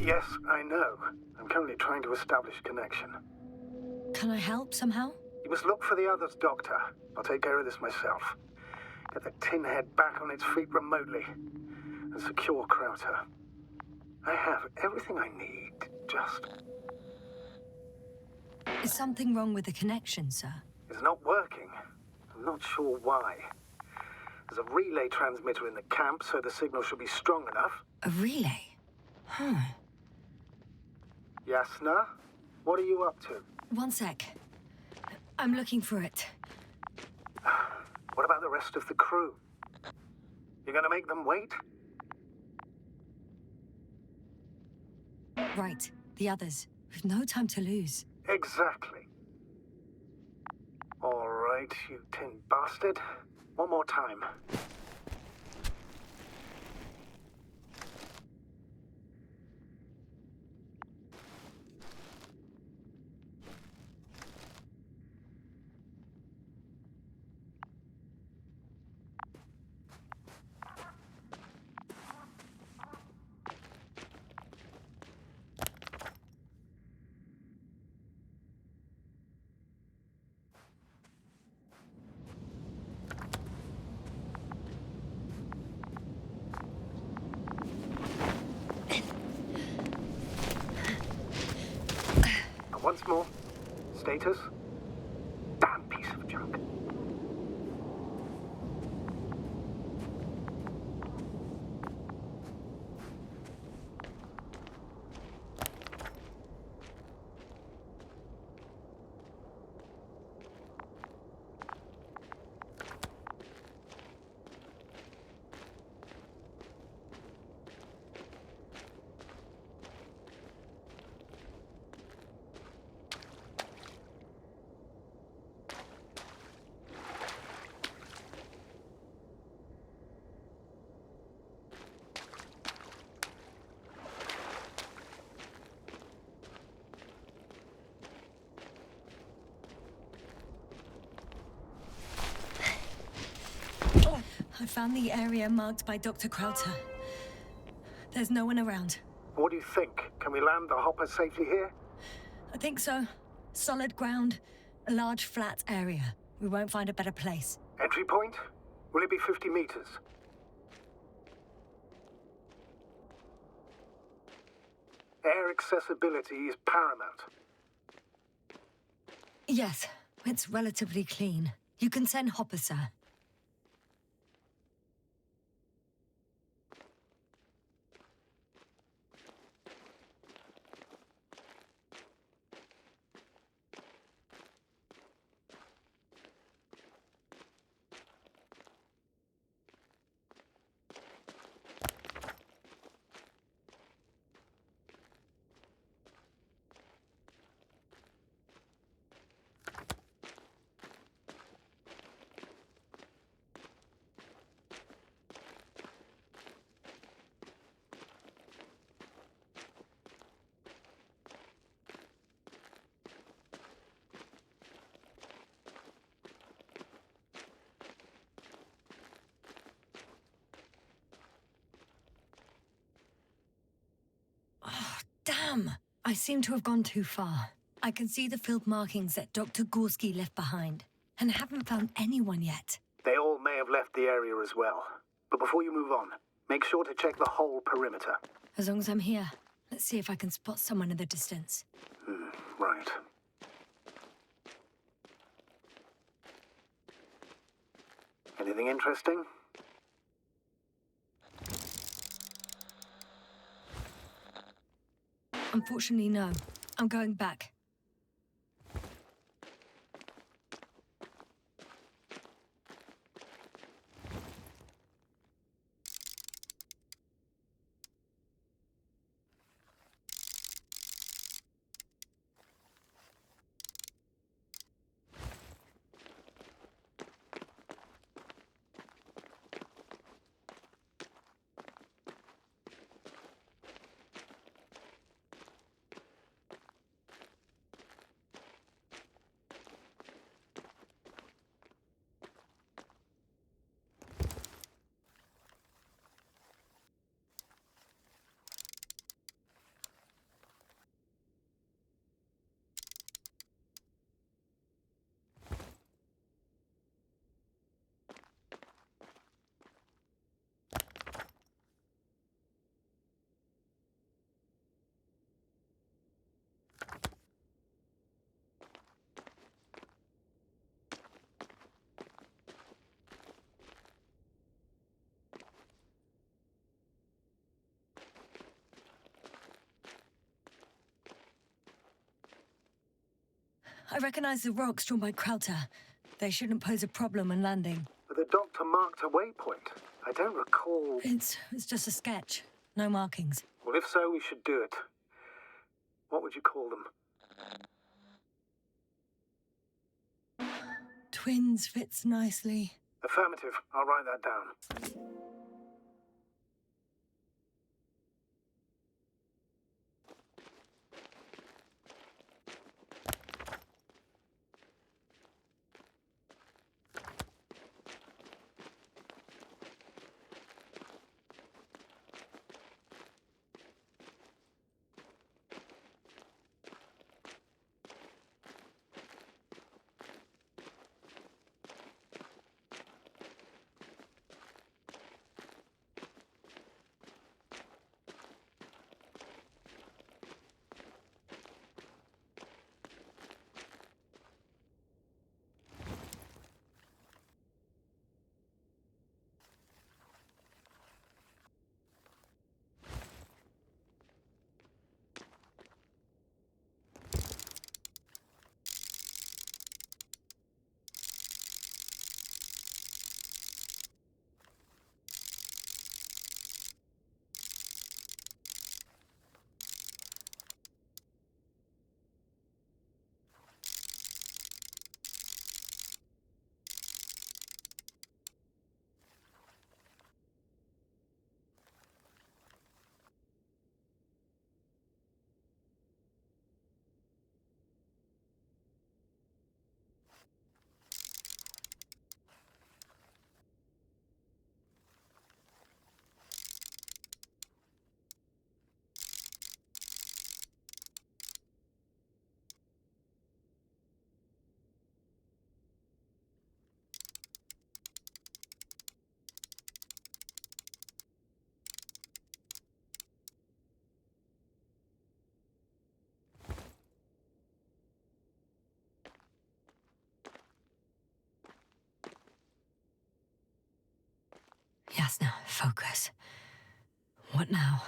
Yes, I know. I'm currently trying to establish a connection. Can I help somehow? You must look for the others, Doctor. I'll take care of this myself. Get the tin head back on its feet remotely. And secure Krauter. I have everything I need, just... Is something wrong with the connection, sir? It's not working. I'm not sure why. There's a relay transmitter in the camp, so the signal should be strong enough. A relay? Huh. Yasna? What are you up to? One sec. I'm looking for it. What about the rest of the crew? You're gonna make them wait? Right, the others. We've no time to lose. Exactly. All right, you tin bastard. One more time. And once more. Status? Damn piece of junk. I found the area marked by Dr. Krauter. There's no one around. What do you think? Can we land the hopper safely here? I think so. Solid ground, a large flat area. We won't find a better place. Entry point? Will it be 50 meters? Air accessibility is paramount. Yes, it's relatively clean. You can send Hopper, sir. Oh, damn! I seem to have gone too far. I can see the field markings that Dr. Gorski left behind, and haven't found anyone yet. They all may have left the area as well. But before you move on, make sure to check the whole perimeter. As long as I'm here, let's see if I can spot someone in the distance. Right. Anything interesting? Unfortunately, no. I'm going back. I recognize the rocks drawn by Krauter. They shouldn't pose a problem when landing. But the doctor marked a waypoint. I don't recall... It's just a sketch. No markings. Well, if so, we should do it. What would you call them? Twins fits nicely. Affirmative. I'll write that down. Yasna, focus. What now?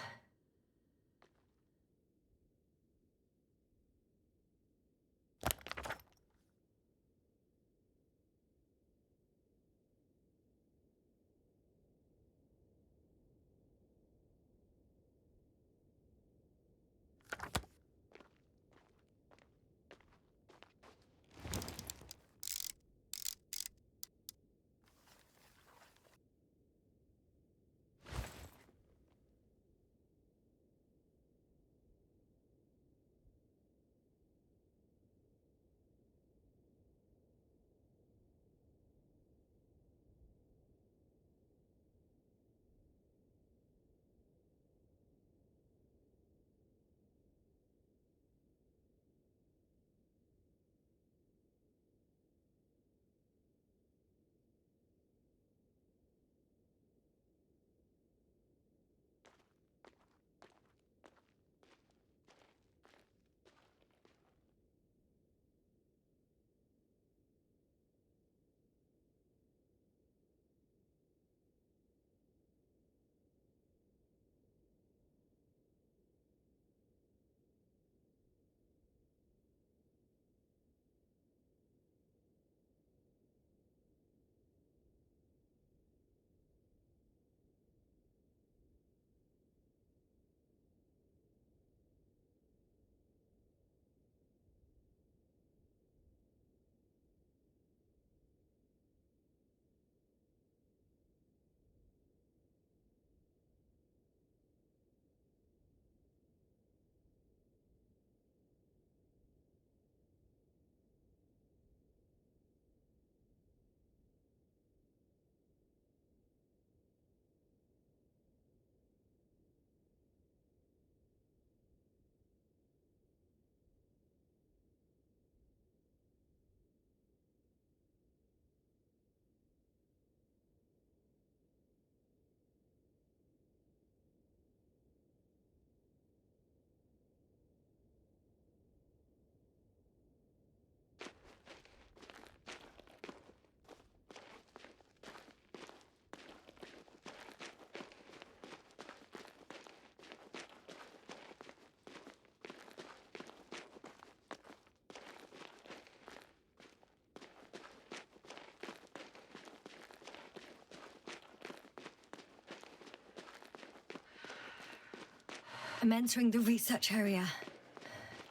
I'm entering the research area.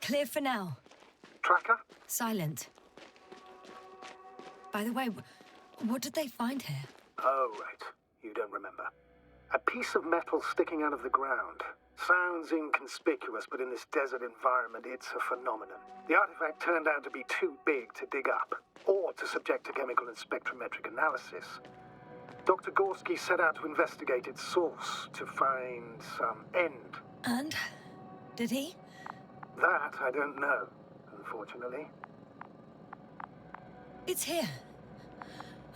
Clear for now. Tracker? Silent. By the way, what did they find here? Oh, right. You don't remember. A piece of metal sticking out of the ground. Sounds inconspicuous, but in this desert environment, it's a phenomenon. The artifact turned out to be too big to dig up, or to subject to chemical and spectrometric analysis. Dr. Gorski set out to investigate its source, to find some end. And? Did he? That I don't know, unfortunately. It's here.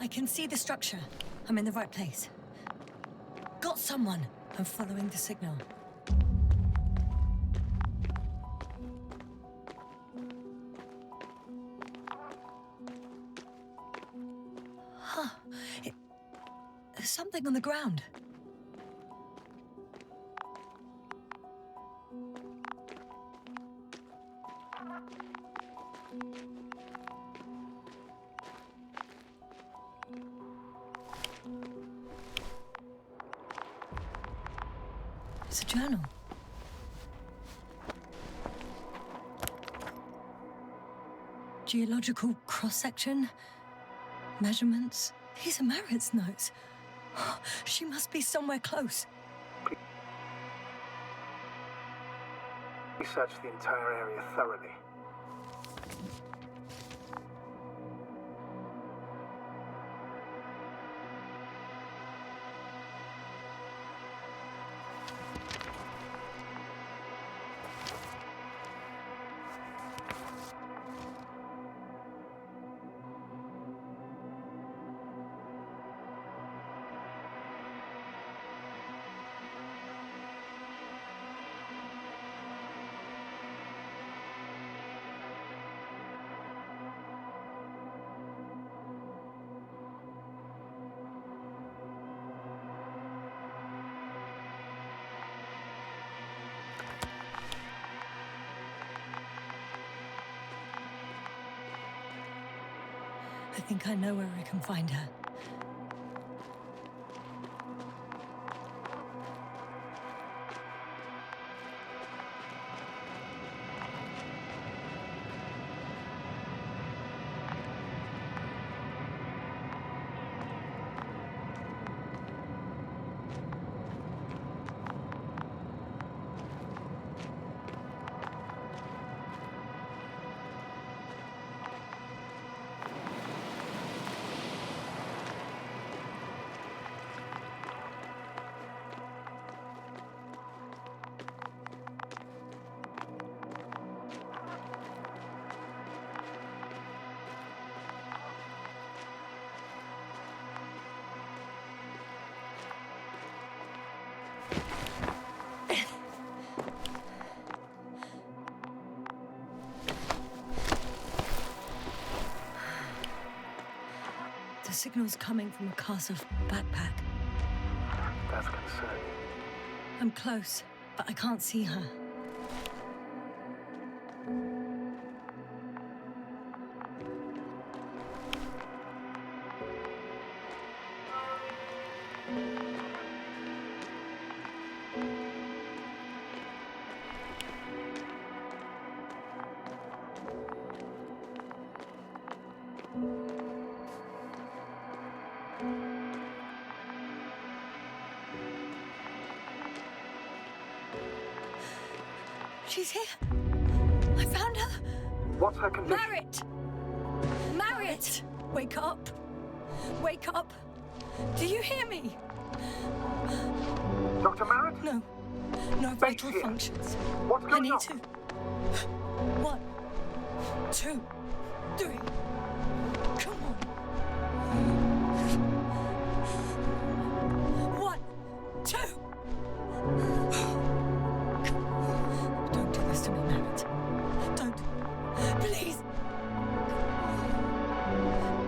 I can see the structure. I'm in the right place. Got someone. I'm following the signal. Huh. There's something on the ground. It's a journal. Geological cross-section, measurements. These are Marit's notes. She must be somewhere close. Research the entire area thoroughly. I think I know where I can find her. The signal's coming from a Kasov backpack. That's concerning. I'm close, but I can't see her. She's here. I found her. What's her condition? Marit! Marit! Wake up. Wake up. Do you hear me? Dr. Marit? No. No vital here. functions. What's I going need on? to. 1, 2, 3. Come on. 1, 2. Don't do this to me, Marit. Don't. Please.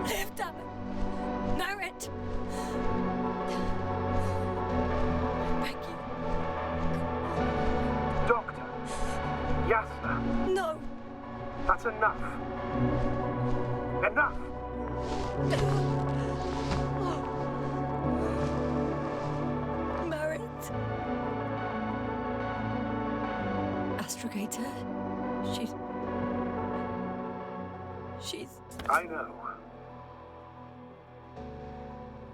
Live, damn it. Marit. Thank you. Doctor. Yasna. No. That's enough. Enough! Marit. astrogator. She's... I know.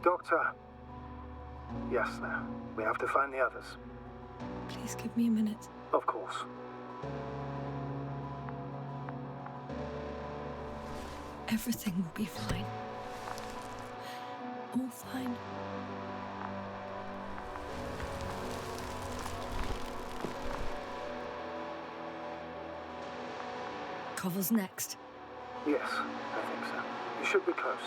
Doctor. Yes, now. We have to find the others. Please give me a minute. Of course. Everything will be fine. All fine. Koval's next. Yes, I think so. You should be close.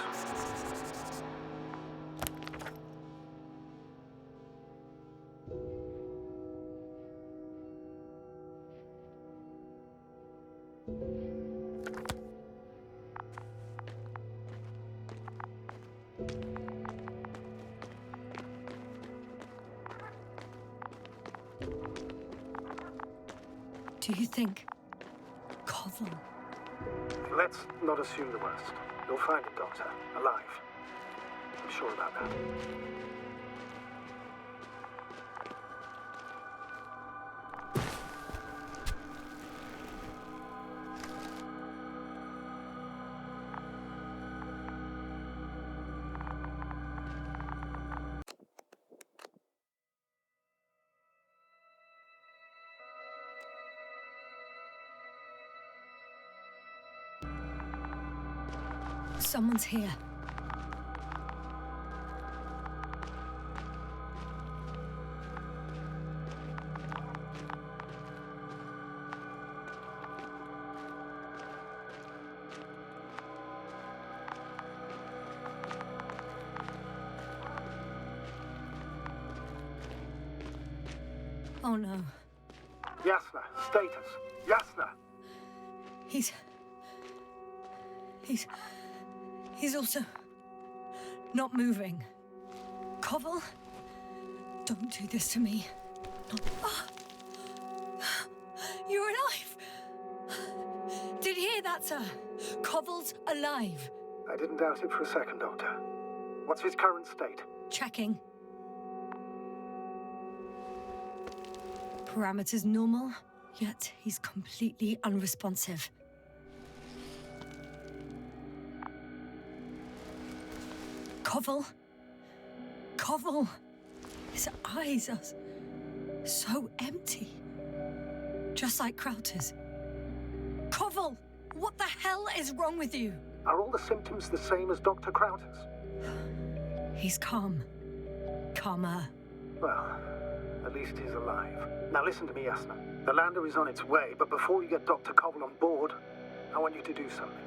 Do you think Koval? Let's not assume the worst. You'll find him, Doctor. Alive. I'm sure about that. Someone's here. Oh no. Yasna, status. Yasna! He's also not moving. Koval, don't do this to me. Not... Ah! You're alive! Did you hear that, sir? Koval's alive. I didn't doubt it for a second, Doctor. What's his current state? Checking. Parameters normal, yet he's completely unresponsive. Koval, his eyes are so empty. Just like Krauter's. Koval, what the hell is wrong with you? Are all the symptoms the same as Dr. Krauter's? He's calm. Calmer. Well, at least he's alive. Now listen to me, Yasna. The lander is on its way, but before you get Dr. Koval on board, I want you to do something.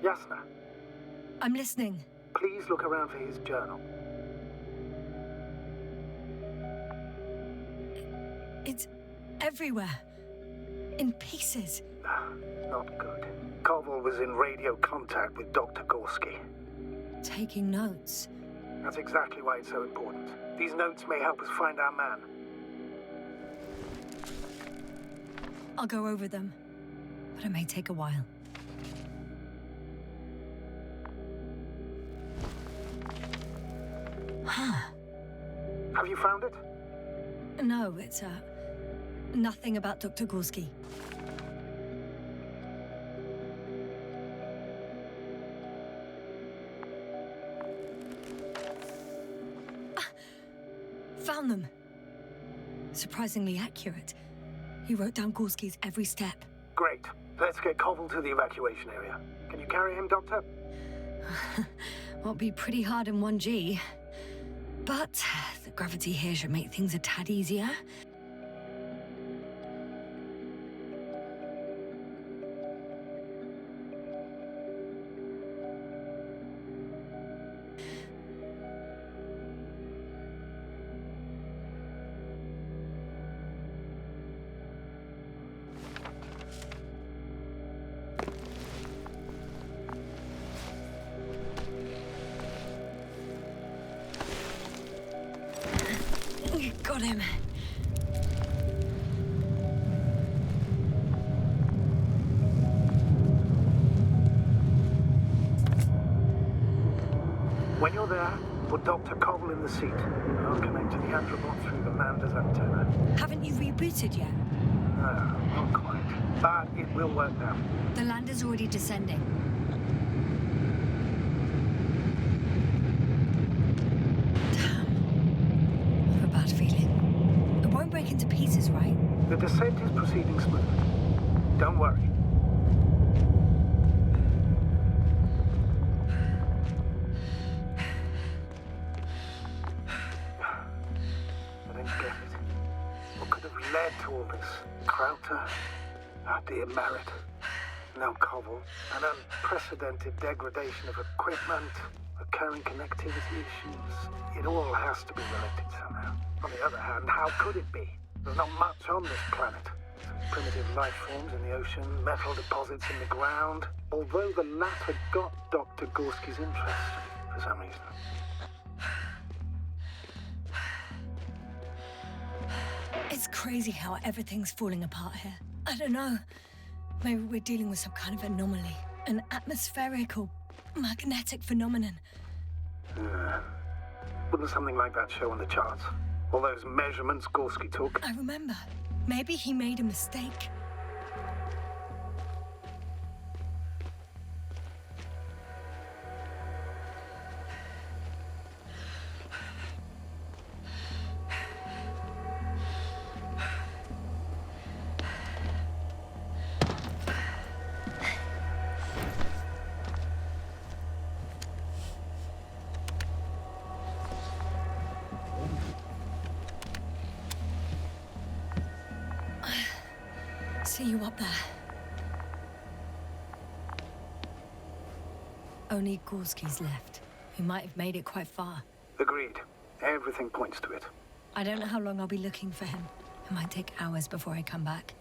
Yasna. I'm listening. Please look around for his journal. It's everywhere. In pieces. Not good. Koval was in radio contact with Dr. Gorski. Taking notes. That's exactly why it's so important. These notes may help us find our man. I'll go over them, but it may take a while. Have you found it? No, it's, nothing about Dr. Gorski. Found them. Surprisingly accurate. He wrote down Gorski's every step. Great. Let's get Koval to the evacuation area. Can you carry him, Doctor? Won't be pretty hard in 1G. But the gravity here should make things a tad easier. Got him. When you're there, Put Dr. Koval in the seat. I'll connect to the Androbot through the Lander's antenna. Haven't you rebooted yet? No, not quite. But it will work now. The Lander's already descending. Damn. I have a bad feeling. It won't break into pieces, right? The descent is proceeding smoothly. Don't worry. I don't get it. What could have led to all this? Krauter, our dear Merritt, now Koval, an unprecedented degradation of equipment, recurring connectivity issues. It all has to be related somehow. On the other hand, how could it be? There's not much on this planet. Some primitive life forms in the ocean, metal deposits in the ground. Although the latter got Dr. Gorski's interest, for some reason. It's crazy how everything's falling apart here. I don't know. Maybe we're dealing with some kind of anomaly. An atmospheric or magnetic phenomenon. Wouldn't something like that show on the charts? All those measurements Gorski took? I remember. Maybe he made a mistake. See you up there. Only Gorski's left. He might have made it quite far. Agreed. Everything points to it. I don't know how long I'll be looking for him. It might take hours before I come back.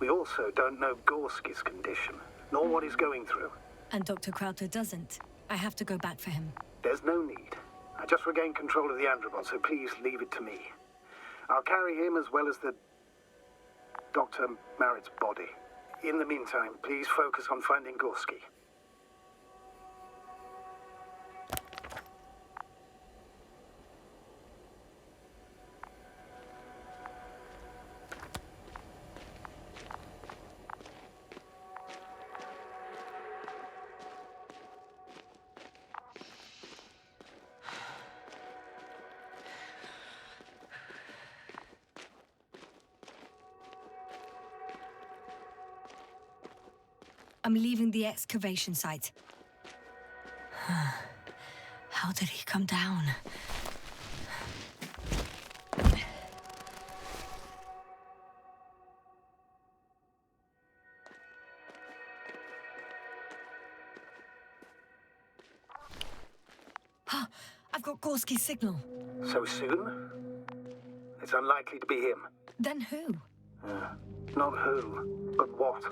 We also don't know Gorski's condition, nor what he's going through. And Dr. Krauter doesn't. I have to go back for him. There's no need. I just regained control of the Androbot, so please leave it to me. I'll carry him as well as the Dr. Merritt's body. In the meantime, please focus on finding Gorski. I'm leaving the excavation site. How did he come down? I've got Gorski's signal. So soon? It's unlikely to be him. Then who? Not who, but what.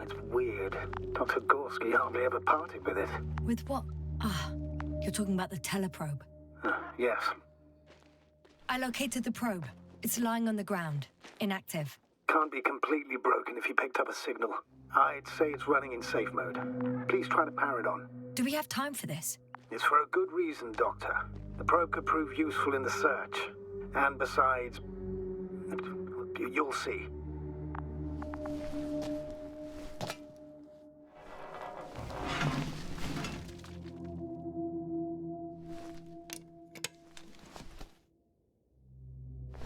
It's weird. Dr. Gorski hardly ever parted with it. With what? You're talking about the teleprobe. Yes. I located the probe. It's lying on the ground, inactive. Can't be completely broken if you picked up a signal. I'd say it's running in safe mode. Please try to power it on. Do we have time for this? It's for a good reason, Doctor. The probe could prove useful in the search. And besides, you'll see.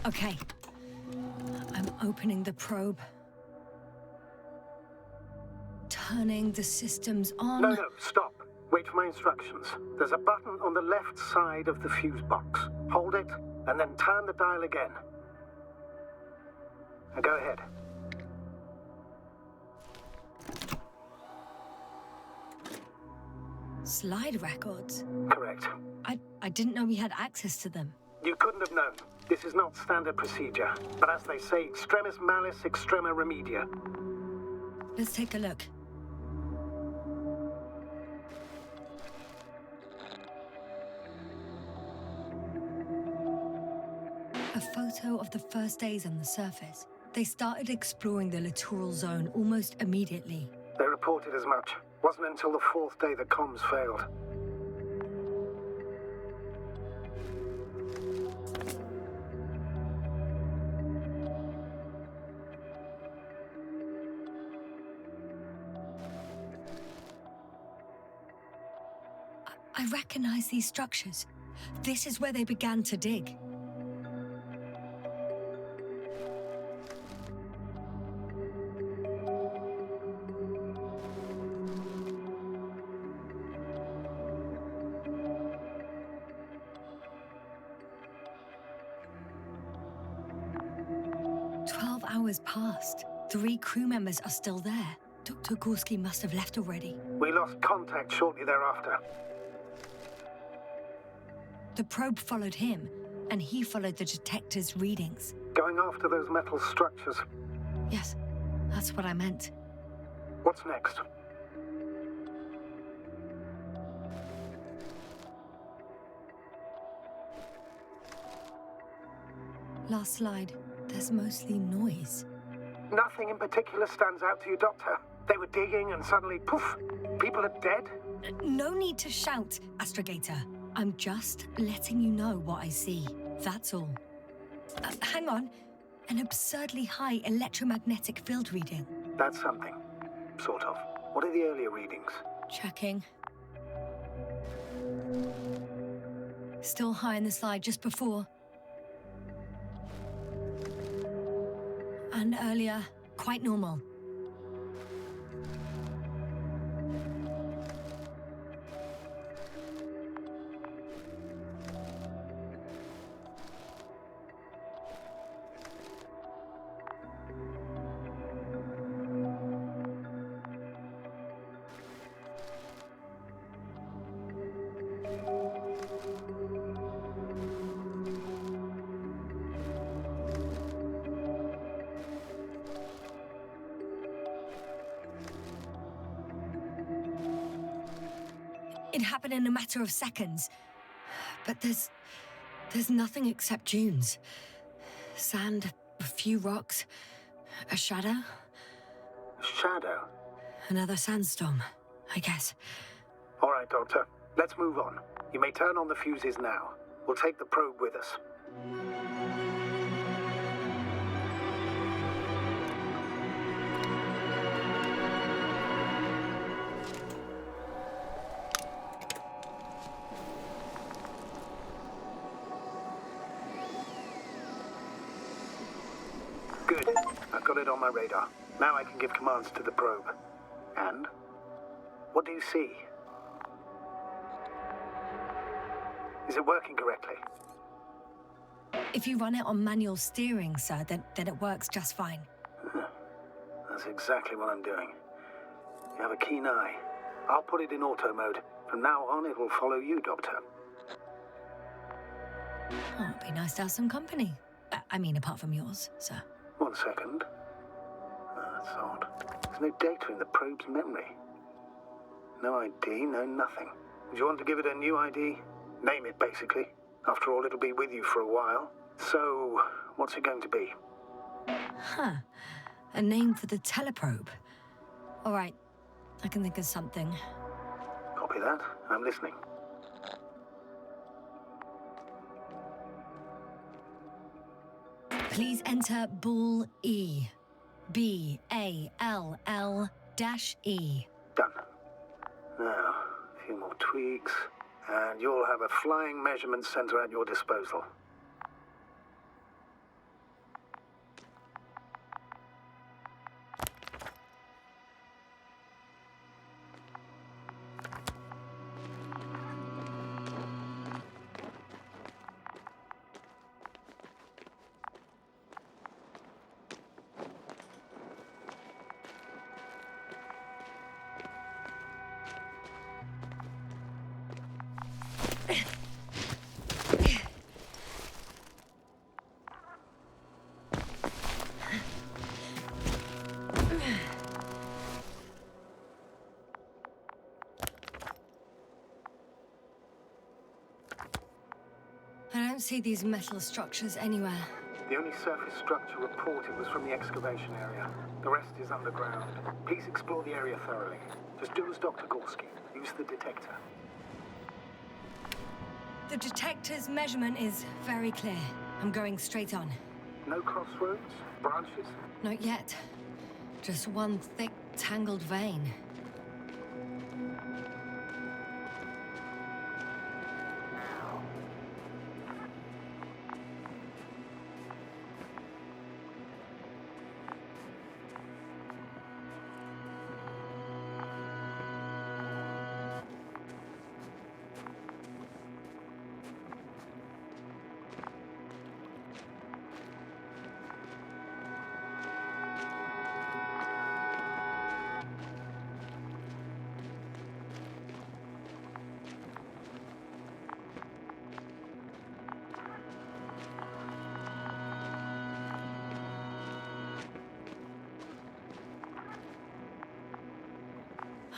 Okay. I'm opening the probe. Turning the systems on. No, stop. Wait for my instructions. There's a button on the left side of the fuse box. Hold it, and then turn the dial again. Now go ahead. Slide records? Correct. I didn't know we had access to them. You couldn't have known. This is not standard procedure. But as they say, extremis malis, extrema remedia. Let's take a look. A photo of the first days on the surface. They started exploring the littoral zone almost immediately. They reported as much. Wasn't until the fourth day that comms failed. I recognize these structures. This is where they began to dig. Hours passed. 3 crew members are still there. Dr. Gorski must have left already. We lost contact shortly thereafter. The probe followed him, and he followed the detector's readings. Going after those metal structures. Yes, that's what I meant. What's next? Last slide. There's mostly noise. Nothing in particular stands out to you, Doctor? They were digging and suddenly, poof, people are dead? No need to shout, Astrogator. I'm just letting you know what I see. That's all. Hang on. An absurdly high electromagnetic field reading. That's something. Sort of. What are the earlier readings? Checking. Still high in the slide just before. And earlier, quite normal. It happened in a matter of seconds. But there's nothing except dunes. Sand, a few rocks, a shadow. Shadow? Another sandstorm, I guess. All right, Doctor. Let's move on. You may turn on the fuses now. We'll take the probe with us. Good. I've got it on my radar. Now I can give commands to the probe. And? What do you see? Is it working correctly? If you run it on manual steering, sir, then it works just fine. That's exactly what I'm doing. You have a keen eye. I'll put it in auto mode. From now on, it will follow you, Doctor. Oh, it'd be nice to have some company. I mean, apart from yours, sir. 1 second. That's odd. There's no data in the probe's memory. No ID, no nothing. Do you want to give it a new ID? Name it, basically. After all, it'll be with you for a while. So, what's it going to be? Huh. A name for the teleprobe. All right. I can think of something. Copy that. I'm listening. Please enter Ball E. B-A-L-L-E. Done. Now, a few more tweaks, and you'll have a flying measurement center at your disposal. I don't see these metal structures anywhere. The only surface structure reported was from the excavation area. The rest is underground. Please explore the area thoroughly. Just do as Dr. Gorski. Use the detector. The detector's measurement is very clear. I'm going straight on. No crossroads? Branches? Not yet. Just one thick, tangled vein.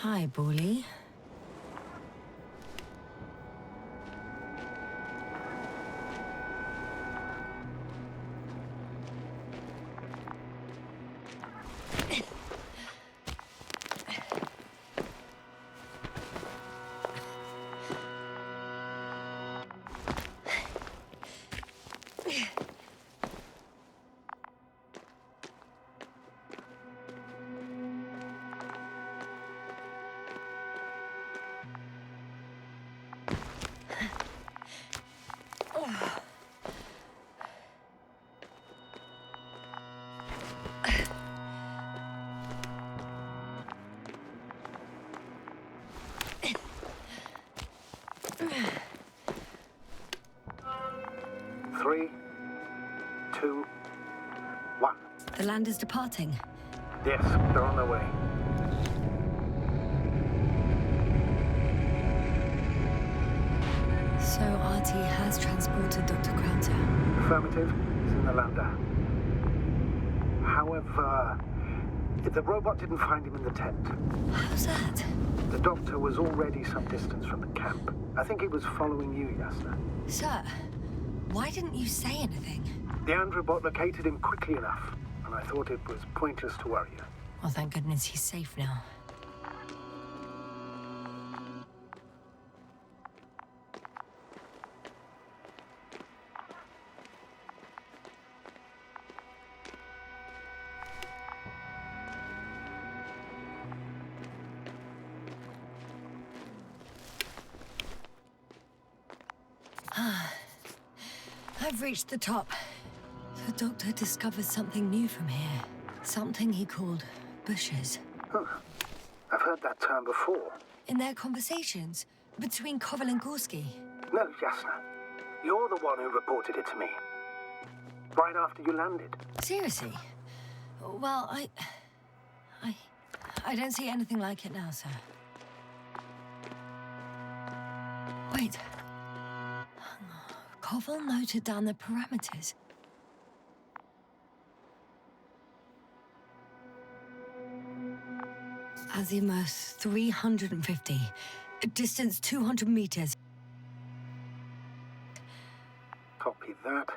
Hi, Bully. Three, two, one. The land is departing. Yes, they're on their way. So RT has transported Dr. Krauter. Affirmative. He's in the lander. However, the robot didn't find him in the tent. How's that? The doctor was already some distance from the camp. I think he was following you, Yasna. Sir, why didn't you say anything? The Androbot located him quickly enough, and I thought it was pointless to worry you. Well, thank goodness he's safe now. I've reached the top. The doctor discovered something new from here. Something he called bushes. Huh. I've heard that term before. In their conversations between Koval and Gorski. No, Yasna. You're the one who reported it to me. Right after you landed. Seriously? Well, I don't see anything like it now, sir. Wait. Koval noted down the parameters. Azimuth 350. Distance 200 meters. Copy that.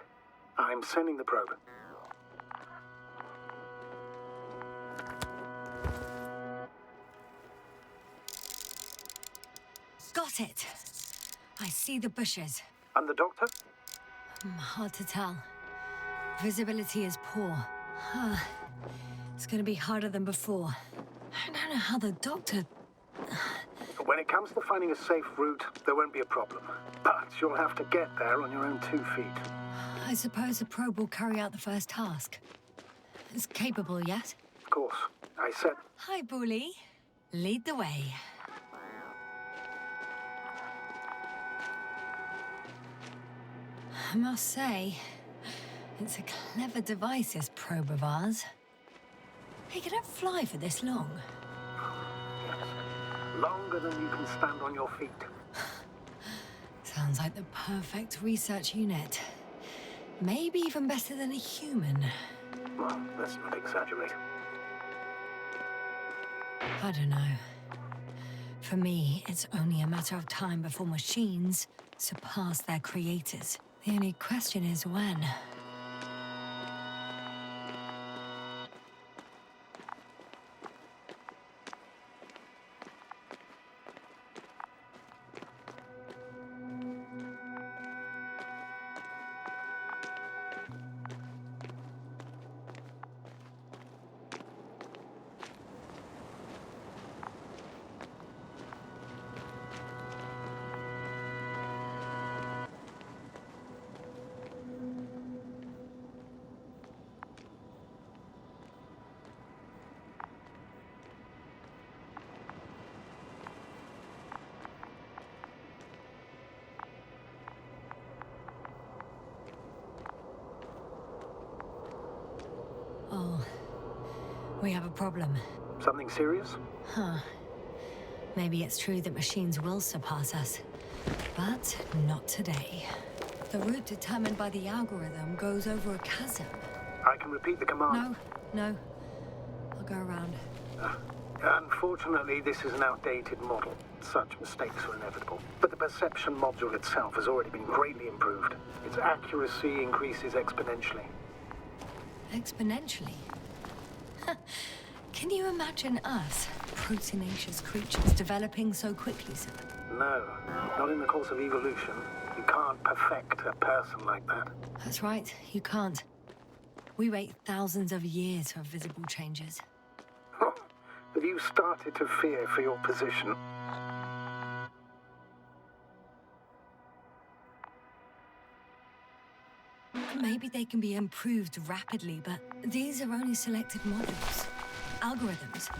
I'm sending the probe. Got it. I see the bushes. And the doctor? Hard to tell. Visibility is poor. It's gonna be harder than before. I don't know how the doctor... When it comes to finding a safe route, there won't be a problem. But you'll have to get there on your own 2 feet. I suppose the probe will carry out the first task. It's capable yet? Of course. I said... Hi, Bully. Lead the way. I must say, it's a clever device, this probe of ours. Hey, can it fly for this long? Longer than you can stand on your feet. Sounds like the perfect research unit. Maybe even better than a human. Well, let's not exaggerate. I don't know. For me, it's only a matter of time before machines surpass their creators. The only question is when. Oh, we have a problem. Something serious? Huh. Maybe it's true that machines will surpass us, but not today. The route determined by the algorithm goes over a chasm. I can repeat the command. No. I'll go around. Unfortunately, this is an outdated model. Such mistakes are inevitable. But the perception module itself has already been greatly improved. Its accuracy increases exponentially. Exponentially? Can you imagine us, proteinaceous creatures, developing so quickly, sir? No, not in the course of evolution. You can't perfect a person like that. That's right, you can't. We wait thousands of years for visible changes. Have you started to fear for your position? Maybe they can be improved rapidly, but these are only selected models. Algorithms.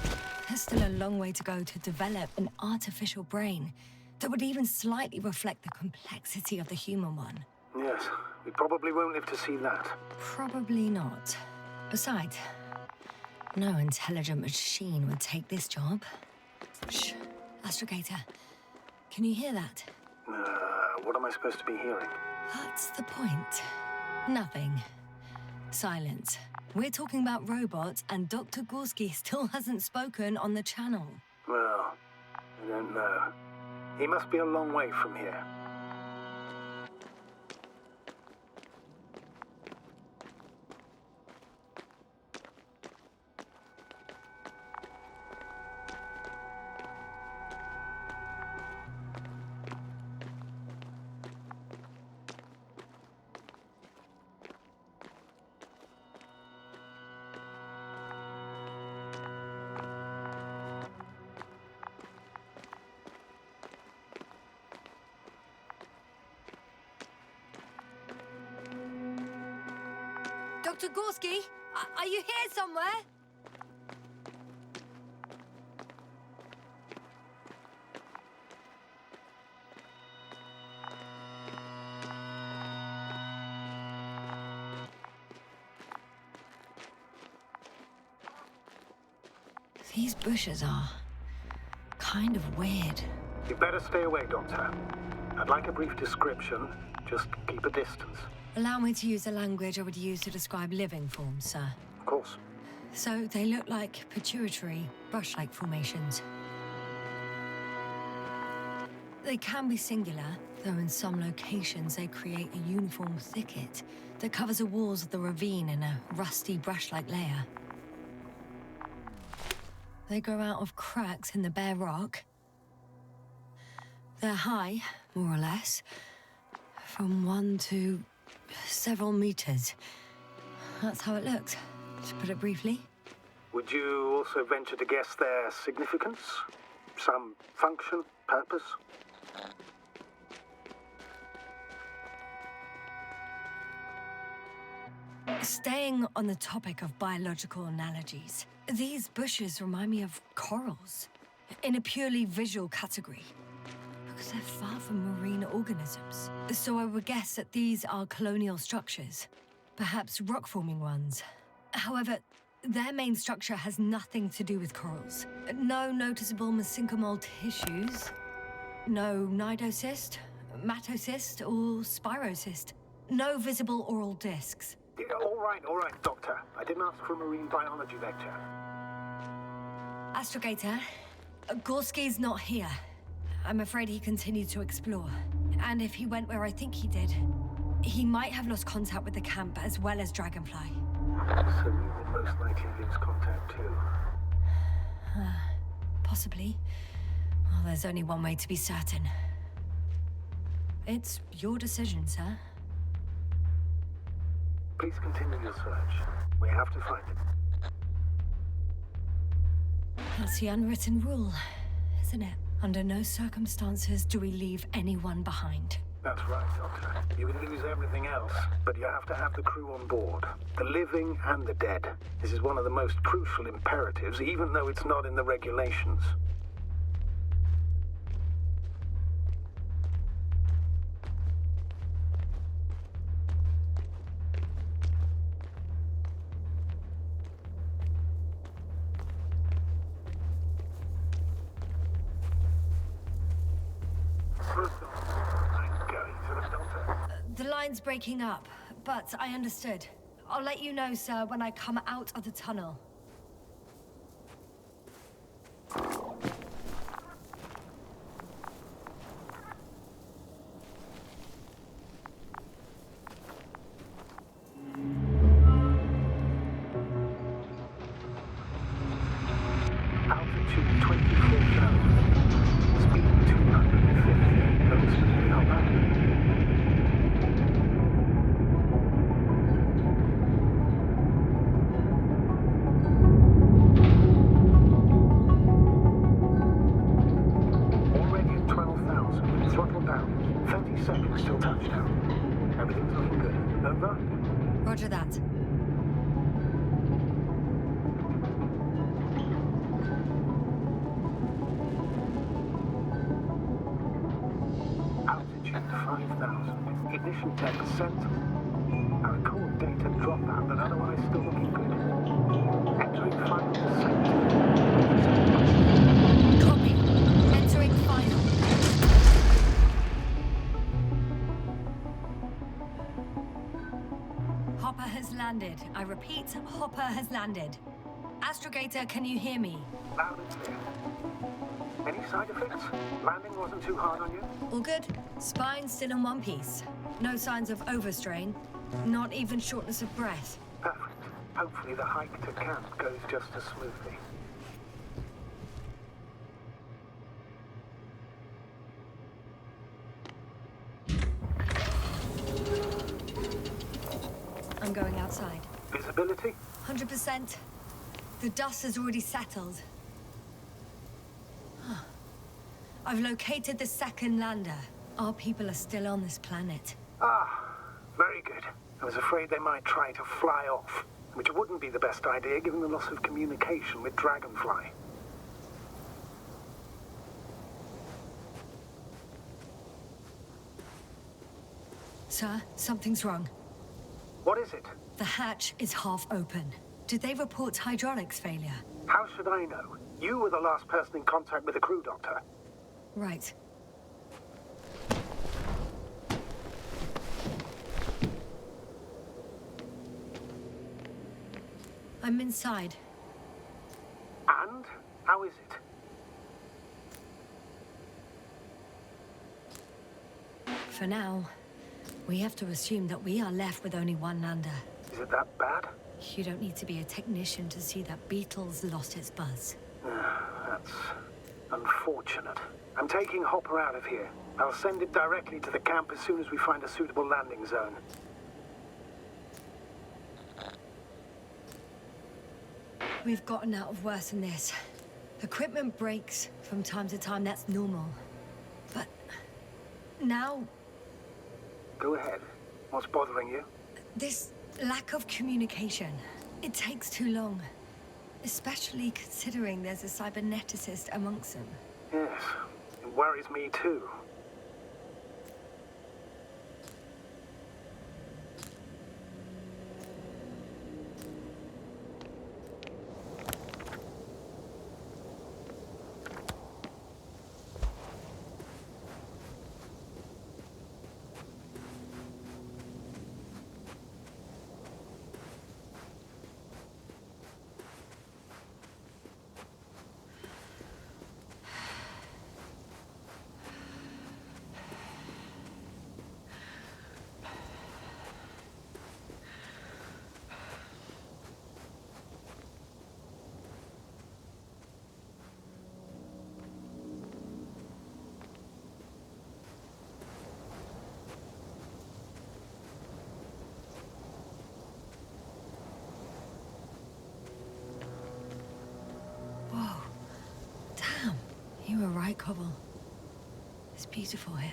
There's still a long way to go to develop an artificial brain that would even slightly reflect the complexity of the human one. Yes, we probably won't live to see that. Probably not. Besides, no intelligent machine would take this job. Shh. Astrogator, can you hear that? What am I supposed to be hearing? That's the point. Nothing. Silence. We're talking about robots, and Dr. Gorski still hasn't spoken on the channel. Well, I don't know. He must be a long way from here. Dr. Gorski, are you here somewhere? These bushes are kind of weird. You better stay away, Doctor. I'd like a brief description. Just keep a distance. Allow me to use the language I would use to describe living forms, sir. Of course. So they look like pituitary, brush-like formations. They can be singular, though in some locations they create a uniform thicket that covers the walls of the ravine in a rusty brush-like layer. They grow out of cracks in the bare rock. They're high, more or less, from 1 to several meters. That's how it looks, to put it briefly. Would you also venture to guess their significance? Some function, purpose? Staying on the topic of biological analogies, these bushes remind me of corals, in a purely visual category, because they're far from marine organisms. So I would guess that these are colonial structures, perhaps rock-forming ones. However, their main structure has nothing to do with corals. No noticeable mesenchymal tissues, no nidocyst, matocyst, or spirocyst. No visible oral discs. Yeah, all right, Doctor. I didn't ask for a marine biology lecture. Astrogator, Gorski's not here. I'm afraid he continued to explore. And if he went where I think he did, he might have lost contact with the camp as well as Dragonfly. So we will most likely lose contact too. Possibly. Well, there's only one way to be certain. It's your decision, sir. Please continue your search. We have to find him. That's the unwritten rule, isn't it? Under no circumstances do we leave anyone behind. That's right, Doctor. You can lose everything else, but you have to have the crew on board. The living and the dead. This is one of the most crucial imperatives, even though it's not in the regulations. The line's breaking up, but I understood. I'll let you know, sir, when I come out of the tunnel. down. 30 seconds till touchdown. Everything's looking good. Over? Roger that. Altitude 5,000. Ignition 10%. I record data dropout, but otherwise still looking good. Entering final descent. Copy. Entering final. Hopper has landed. I repeat, Hopper has landed. Astrogator, can you hear me? Loud and clear. Any side effects? Landing wasn't too hard on you? All good. Spine still in one piece. No signs of overstrain. Not even shortness of breath. Perfect. Hopefully the hike to camp goes just as smoothly. I'm going outside. Visibility? 100%. The dust has already settled. Huh. I've located the second lander. Our people are still on this planet. Ah, very good. I was afraid they might try to fly off, which wouldn't be the best idea given the loss of communication with Dragonfly. Sir, something's wrong. What is it? The hatch is half open. Did they report hydraulics failure? How should I know? You were the last person in contact with the crew doctor. Right. I'm inside. And? How is it? For now, we have to assume that we are left with only one lander. Is it that bad? You don't need to be a technician to see that Beetle's lost its buzz. That's unfortunate. I'm taking Hopper out of here. I'll send it directly to the camp as soon as we find a suitable landing zone. We've gotten out of worse than this. Equipment breaks from time to time, that's normal. But now, Go ahead. What's bothering you? this lack of communication, it takes too long. Especially considering there's a cyberneticist amongst them. Yes, it worries me too. Whoa. Damn. You were right, Cobble. It's beautiful here.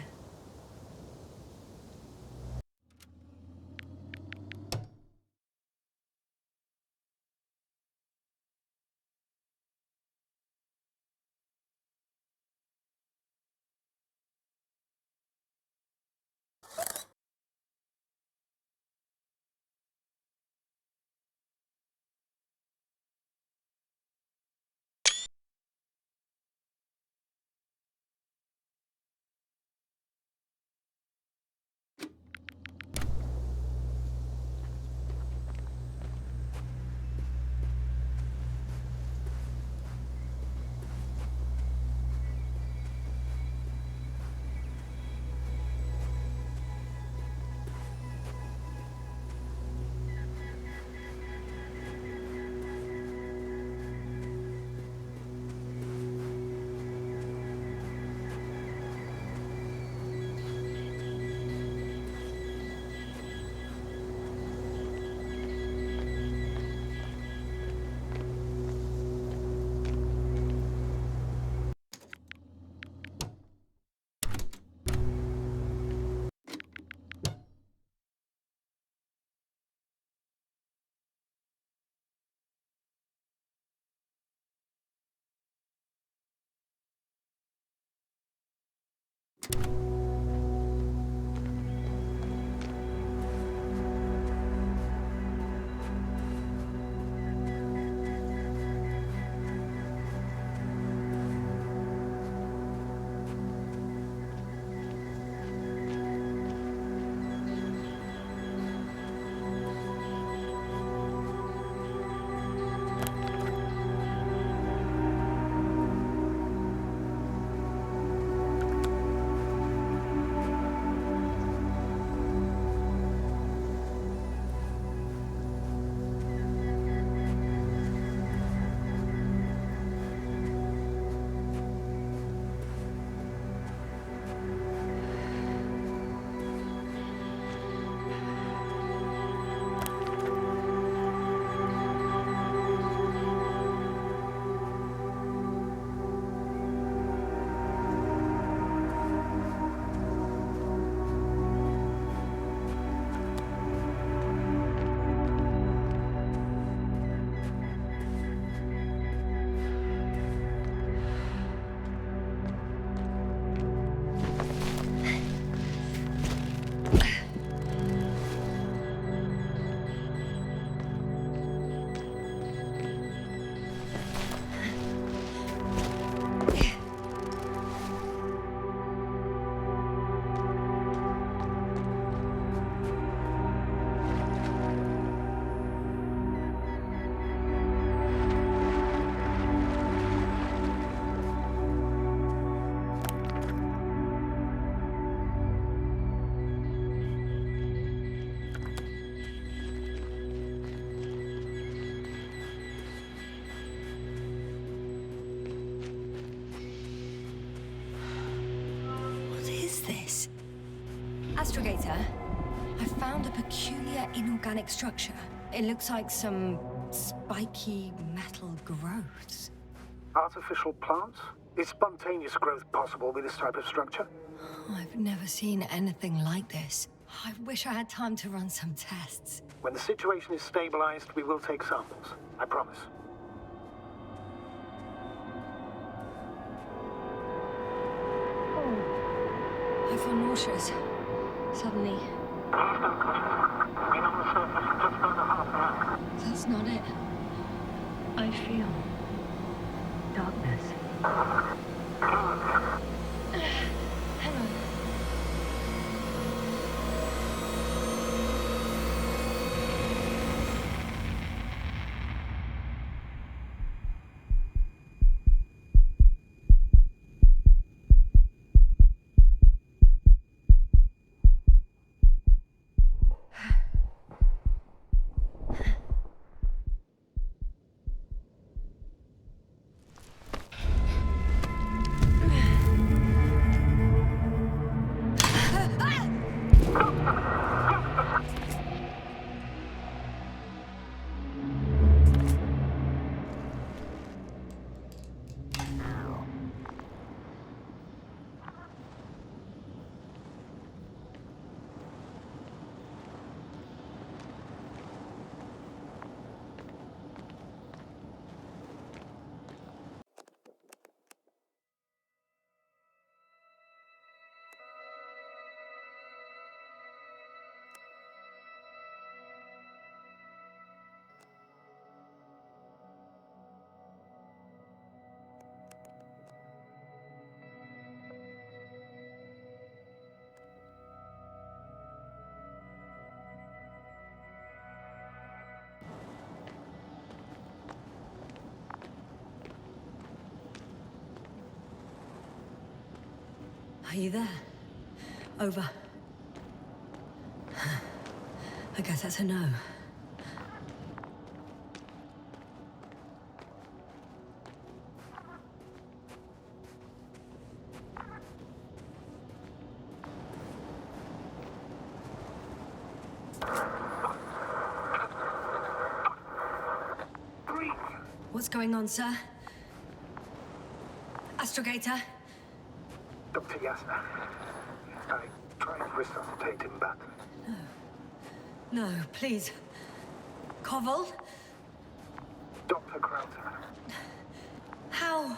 Astrogator, I found a peculiar inorganic structure. It looks like some spiky metal growths. Artificial plants? Is spontaneous growth possible with this type of structure? I've never seen anything like this. I wish I had time to run some tests. When the situation is stabilized, we will take samples. I promise. I feel nauseous. Suddenly. That's not it. I feel darkness. Hang on. Are you there? Over. I guess that's a no. What's going on, sir? Astrogator? Dr. Yasna, I tried to resuscitate him, but... No, please. Koval? Dr. Krauter. How?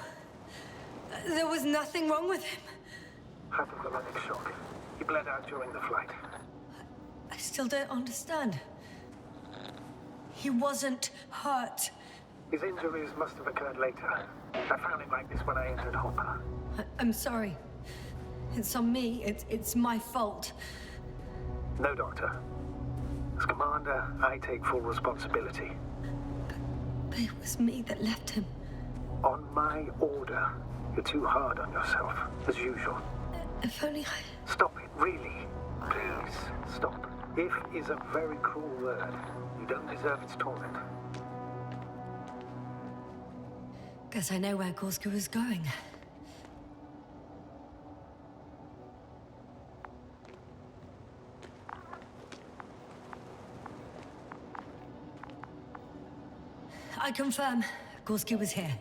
There was nothing wrong with him. Hypothalamic shock. He bled out during the flight. I still don't understand. He wasn't hurt. His injuries must have occurred later. I found him like this when I entered Hopper. I'm sorry. It's on me. It's my fault. No, Doctor. As Commander, I take full responsibility. But it was me that left him. On my order. You're too hard on yourself, as usual. If only I... Stop it, really. Please, stop. If is a very cruel word. You don't deserve its torment. Guess I know where Gorska was going. I confirm, Gorski was here.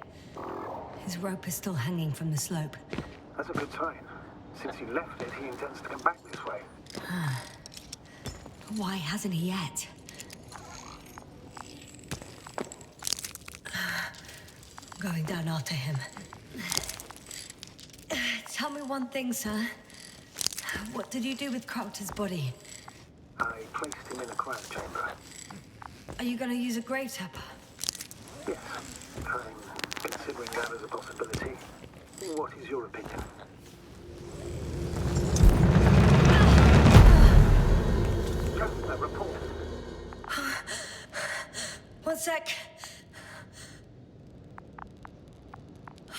His rope is still hanging from the slope. That's a good sign. Since he left it, he intends to come back this way. But why hasn't he yet? I'm going down after him. Tell me one thing, sir. What did you do with Krauter's body? I placed him in a cryo chamber. Are you going to use a grave tapper? Yes, I'm considering that as a possibility. What is your opinion? Just a report. One sec.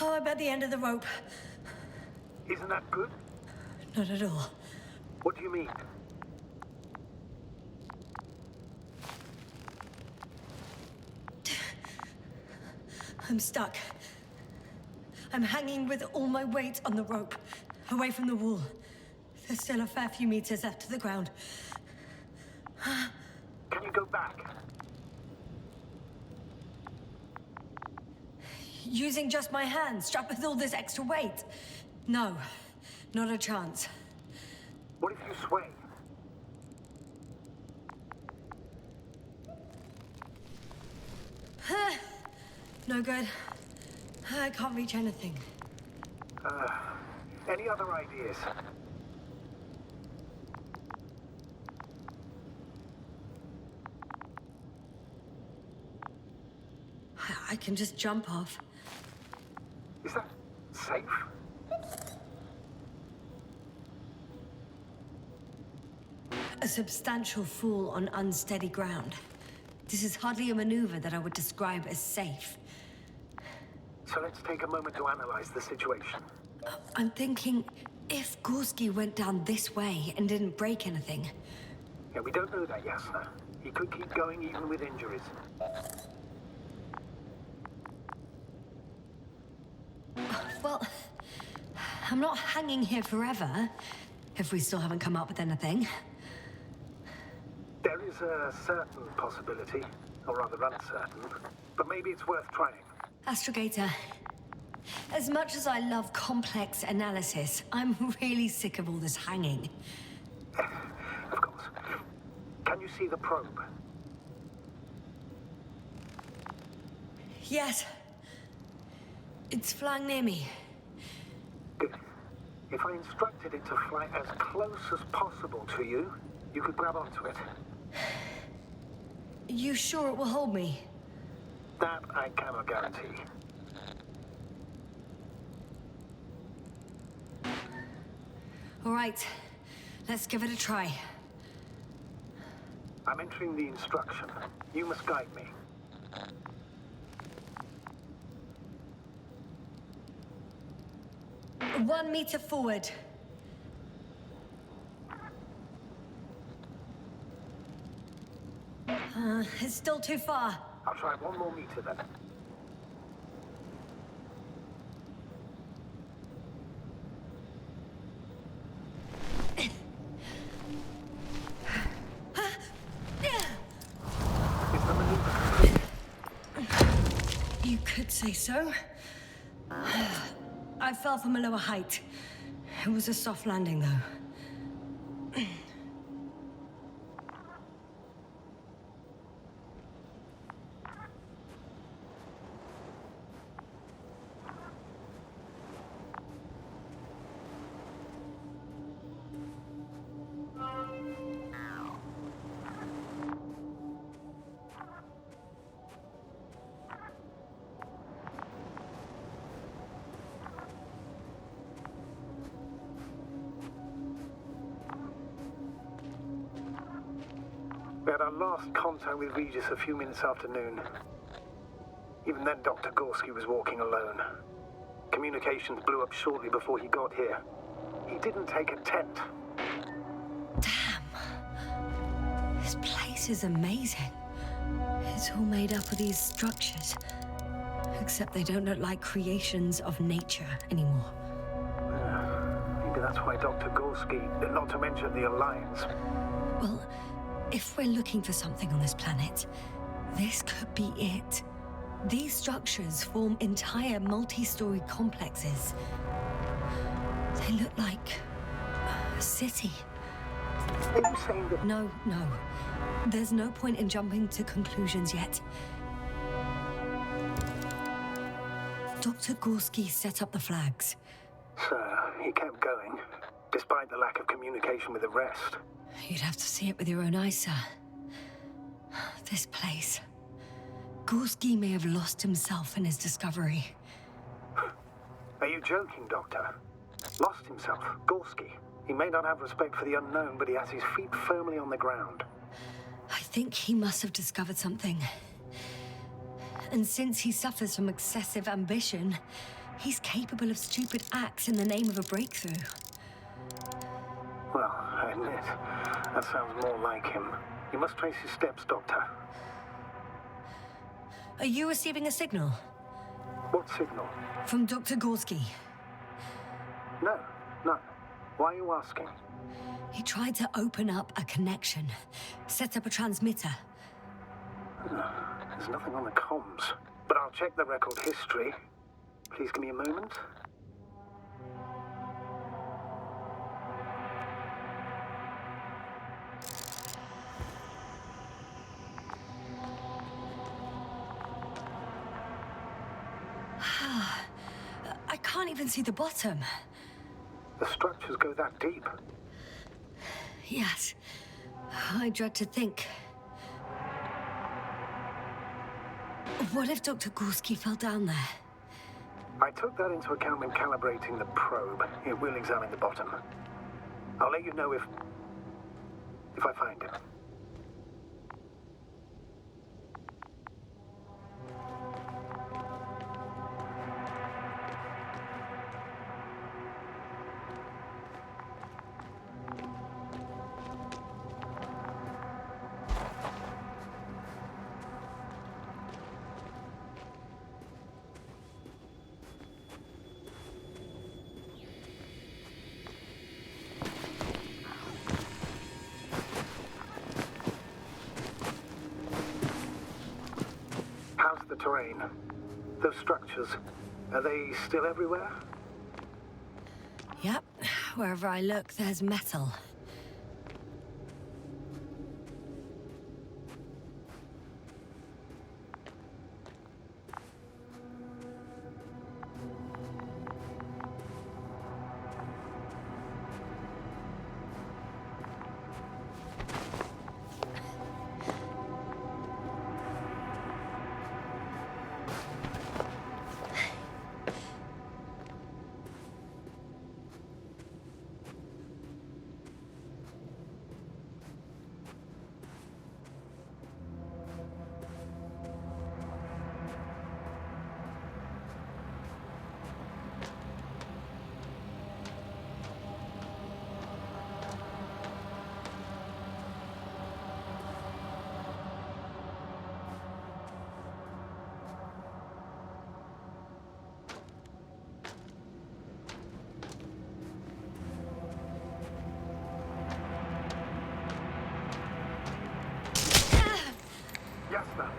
Oh, I'm at the end of the rope. Isn't that good? Not at all. What do you mean? I'm stuck. I'm hanging with all my weight on the rope, away from the wall. There's still a fair few meters left to the ground. Can you go back? Using just my hands, strapped with all this extra weight? No, not a chance. What if you sway? No good. I can't reach anything. Any other ideas? I can just jump off. Is that safe? A substantial fall on unsteady ground. This is hardly a maneuver that I would describe as safe. So let's take a moment to analyze the situation. I'm thinking, if Gorski went down this way and didn't break anything... Yeah, we don't know that, Yasna. He could keep going even with injuries. Well, I'm not hanging here forever, if we still haven't come up with anything. There is a certain possibility, or rather uncertain, but maybe it's worth trying. Astrogator, as much as I love complex analysis, I'm really sick of all this hanging. Of course. Can you see the probe? Yes. It's flying near me. Good. If I instructed it to fly as close as possible to you, you could grab onto it. You sure it will hold me? That I cannot guarantee. All right. Let's give it a try. I'm entering the instruction. You must guide me. One meter forward. It's still too far. I'll try 1 more meter then. Is the maneuver complete? You could say so. I fell from a lower height. It was a soft landing, though. We had our last contact with Regis a few minutes after noon. Even then, Dr. Gorski was walking alone. Communications blew up shortly before he got here. He didn't take a tent. Damn. This place is amazing. It's all made up of these structures. Except they don't look like creations of nature anymore. Maybe that's why Dr. Gorski, not to mention the Alliance. Well, if we're looking for something on this planet, this could be it. These structures form entire multi-story complexes. They look like a city. Are you saying that... No. There's no point in jumping to conclusions yet. Dr. Gorski set up the flags. So, he kept going, despite the lack of communication with the rest. You'd have to see it with your own eyes, sir. This place. Gorski may have lost himself in his discovery. Are you joking, Doctor? Lost himself, Gorski. He may not have respect for the unknown, but he has his feet firmly on the ground. I think he must have discovered something. And since he suffers from excessive ambition, he's capable of stupid acts in the name of a breakthrough. Well, I admit, that sounds more like him. You must trace his steps, Doctor. Are you receiving a signal? What signal? From Dr. Gorski. No, none. Why are you asking? He tried to open up a connection, set up a transmitter. There's nothing on the comms, but I'll check the record history. Please give me a moment. I can't even see the bottom. The structures go that deep. Yes, I dread to think. What if Dr. Gorski fell down there? I took that into account when calibrating the probe. It will examine the bottom. I'll let you know if I find it. How's the terrain? Those structures, are they still everywhere? Yep, wherever I look, there's metal.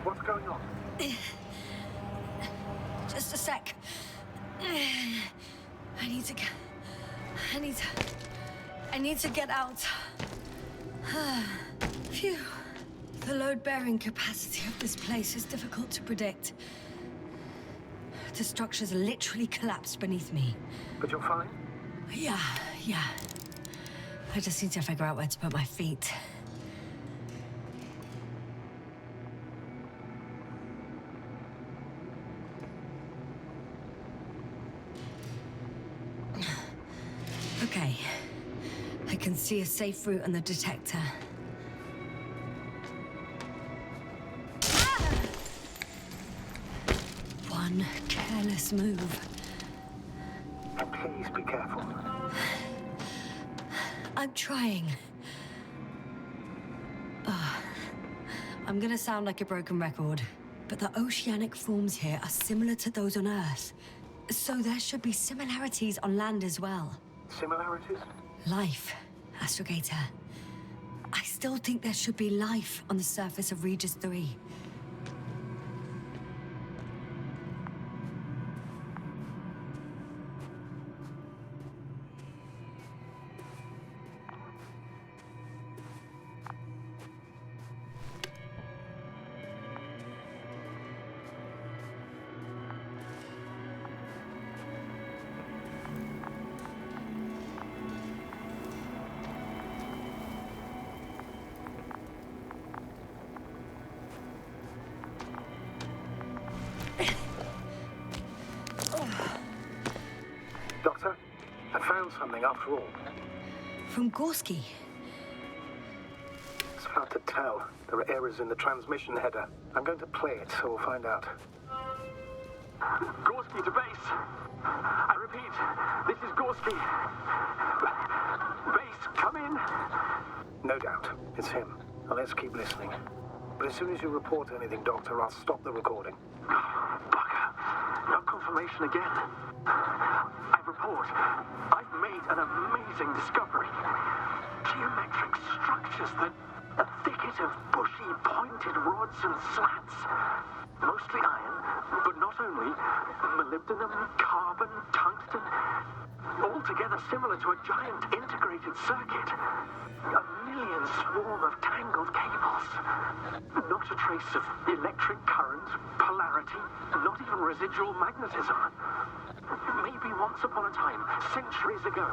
What's going on? Just a sec. I need to get out. Phew. The load-bearing capacity of this place is difficult to predict. The structures literally collapsed beneath me. But you're fine? Yeah. I just need to figure out where to put my feet. Okay. I can see a safe route on the detector. One careless move. Please be careful. I'm trying. I'm gonna sound like a broken record, but the oceanic forms here are similar to those on Earth. So there should be similarities on land as well. Similarities? Life, Astrogator. I still think there should be life on the surface of Regis 3. Doctor, I found something after all. From Gorski. It's hard to tell. There are errors in the transmission header. I'm going to play it, so we'll find out. Gorski to base. I repeat, this is Gorski. Base, come in. No doubt. It's him. Now let's keep listening. But as soon as you report anything, Doctor, I'll stop the recording. Bugger. No confirmation again. I report. I've made an amazing discovery. structures, a thicket of bushy, pointed rods and slats. Mostly iron, but not only. Molybdenum, carbon, tungsten. Altogether similar to a giant integrated circuit. A million swarm of tangled cables. Not a trace of electric current, polarity, not even residual magnetism. Maybe once upon a time, centuries ago,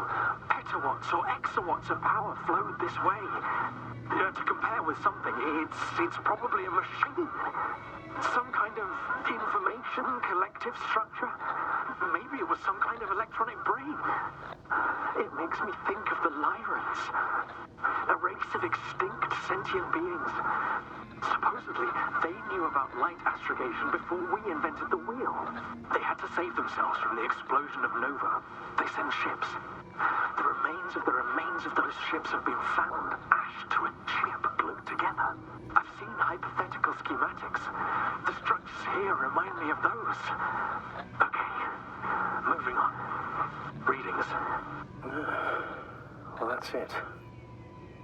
petawatts or exawatts of power flowed this way. To compare with something, it's probably a machine. Some kind of information collective structure. Maybe it was some kind of electronic brain. It makes me think of the Lyrans, a race of extinct sentient beings. Supposedly, they knew about light astrogation before we invented the wheel. They had to save themselves from the explosion of Nova. They send ships. The remains of those ships have been found, ashed to a chip glued together. I've seen hypothetical schematics. The structures here remind me of those. Okay, moving on. Readings. Well, that's it.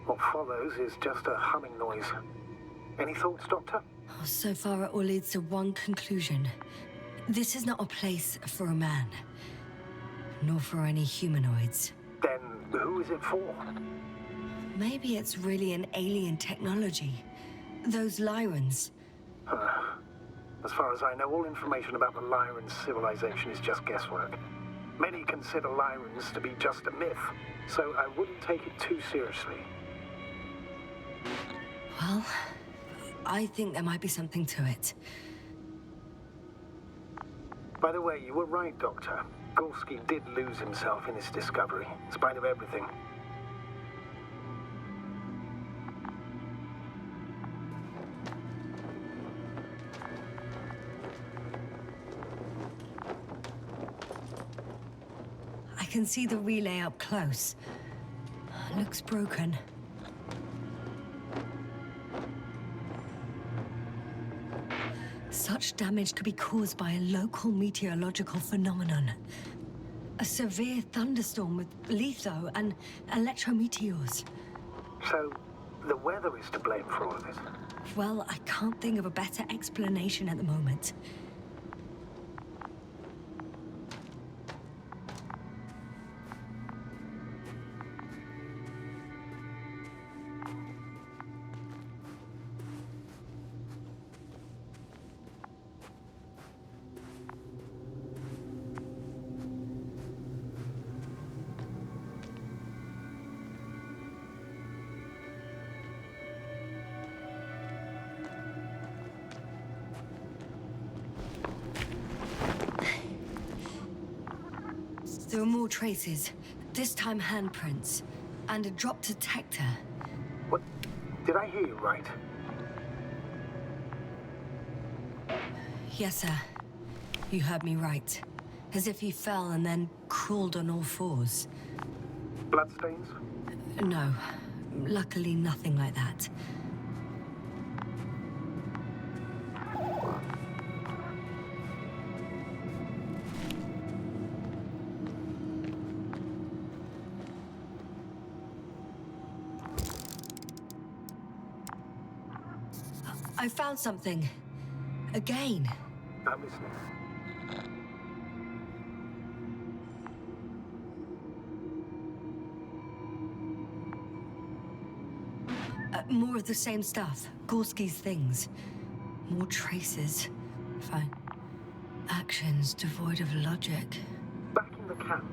What follows is just a humming noise. Any thoughts, Doctor? So far, it all leads to one conclusion. This is not a place for a man, nor for any humanoids. Then who is it for? Maybe it's really an alien technology. Those Lyrans. As far as I know, all information about the Lyran civilization is just guesswork. Many consider Lyrans to be just a myth, so I wouldn't take it too seriously. Well, I think there might be something to it. By the way, you were right, Doctor. Gorski did lose himself in his discovery, in spite of everything. I can see the relay up close. Looks broken. Such damage could be caused by a local meteorological phenomenon. A severe thunderstorm with litho and electrometeors. So, the weather is to blame for all of this? Well, I can't think of a better explanation at the moment. There are more traces, this time handprints, and a drop detector. What? Did I hear you right? Yes, sir. You heard me right. As if he fell and then crawled on all fours. Bloodstains? No. Luckily, nothing like that. I found something. Again. I'm listening. More of the same stuff. Gorski's things. More traces. Fine. Actions devoid of logic. Back in the camp,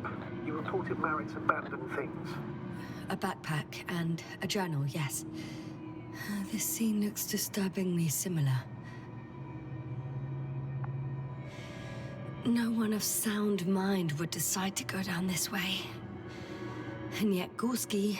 you reported Merritt's abandoned things. A backpack and a journal, yes. This scene looks disturbingly similar. No one of sound mind would decide to go down this way. And yet Gorski...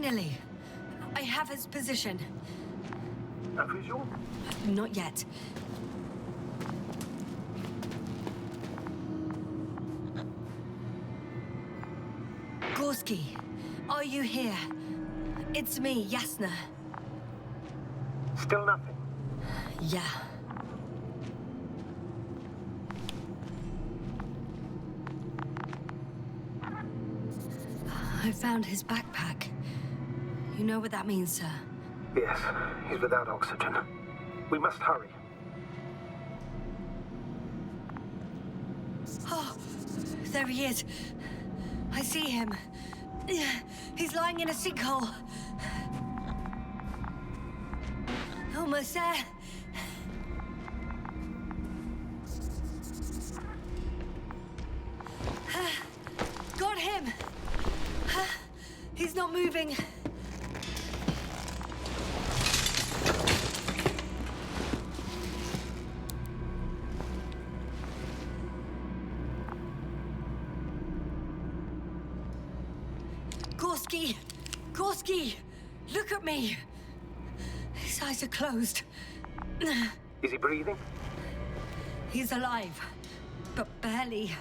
Finally! I have his position. A visual? Not yet. Gorski, are you here? It's me, Yasna. Still nothing. Yeah. I found his backpack. You know what that means, sir? Yes, he's without oxygen. We must hurry. Oh, there he is. I see him. He's lying in a sinkhole. Almost there. Got him. He's not moving. Gorski! Gorski! Look at me! His eyes are closed. Is he breathing? He's alive, but barely.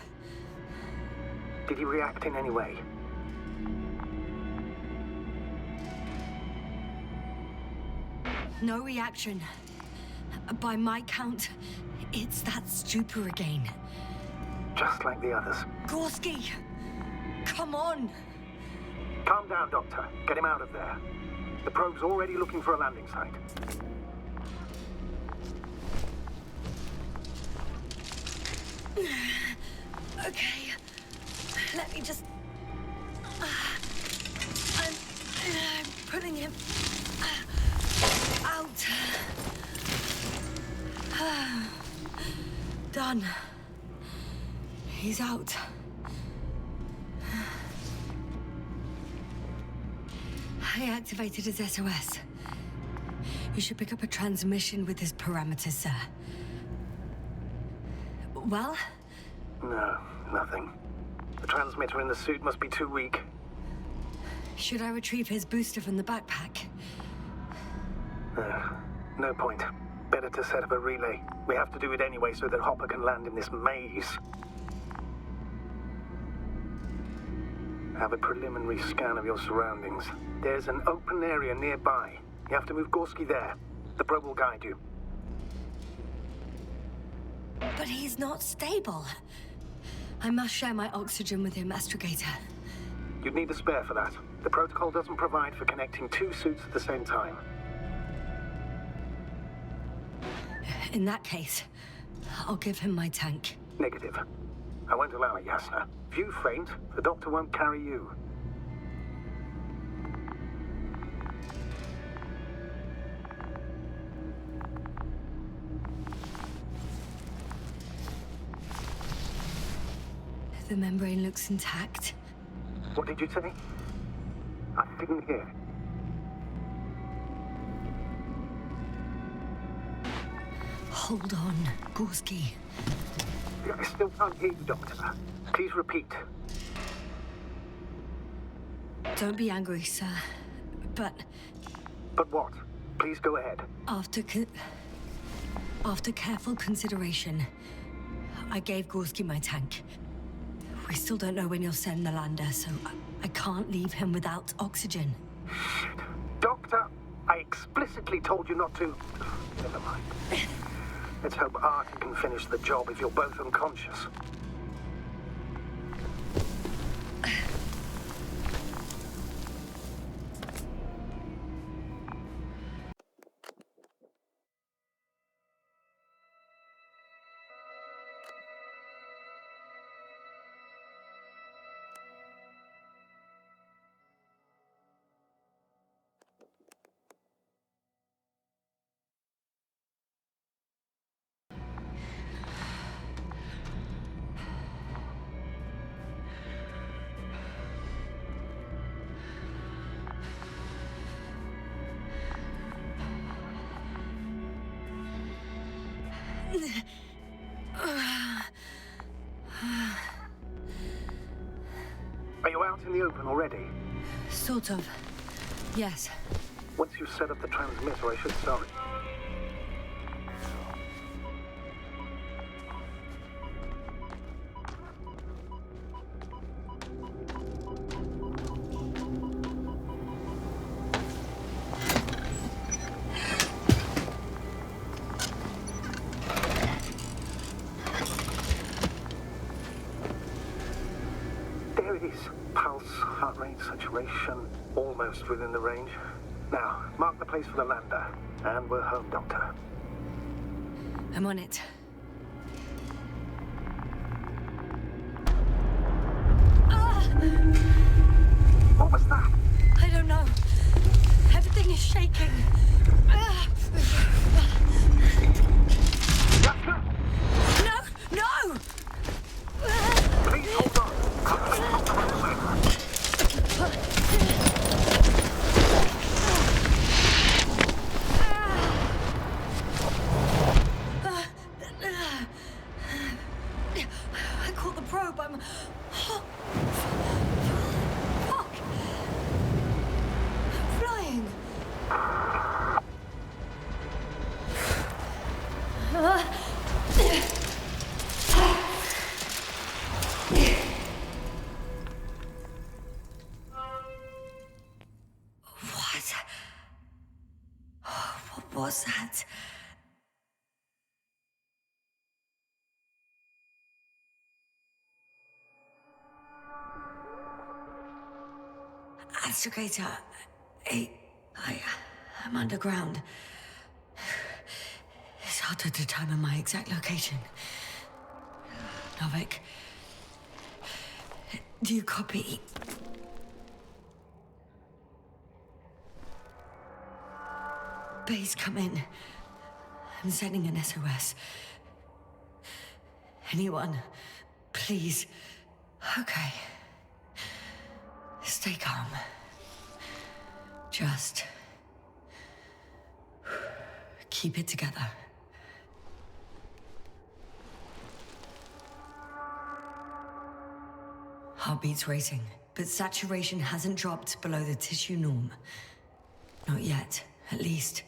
Did he react in any way? No reaction. By my count, it's that stupor again. Just like the others. Gorski! Come on! Calm down, Doctor. Get him out of there. The probe's already looking for a landing site. Okay. Let me just... I'm putting him... out. Done. He's out. I activated his SOS. You should pick up a transmission with his parameters, sir. Well? No, nothing. The transmitter in the suit must be too weak. Should I retrieve his booster from the backpack? No point. Better to set up a relay. We have to do it anyway so that Hopper can land in this maze. Have a preliminary scan of your surroundings. There's an open area nearby. You have to move Gorski there. The probe will guide you. But he's not stable. I must share my oxygen with him, Astrogator. You'd need a spare for that. The protocol doesn't provide for connecting two suits at the same time. In that case, I'll give him my tank. Negative. I won't allow it, Yasna. If you faint, the doctor won't carry you. The membrane looks intact. What did you say? I didn't hear. Hold on, Gorski. I still can't hear you, Doctor. Please repeat. Don't be angry, sir. But But what? Please go ahead. after careful consideration, I gave Gorski my tank. We still don't know when you'll send the lander, so I can't leave him without oxygen. Doctor, I explicitly told you not to. Never mind. Let's hope Artie can finish the job if you're both unconscious. Are you out in the open already? Sort of. Yes. Once you set up the transmitter, I should start it. There it is. Pulse, heart rate, saturation, almost within the range. Now, mark the place for the lander. And we're home, Doctor. I'm on it. What was that? I don't know. Everything is shaking. Doctor! No! No! Please hold on. I caught the probe. I'm... Fuck. I'm flying. What was that? Astrogator, I'm underground. It's hard to determine my exact location. Novik, do you copy? Base, come in. I'm sending an SOS. Anyone, please. Okay. Stay calm. Just keep it together. Heartbeat's racing, but saturation hasn't dropped below the tissue norm. Not yet, at least.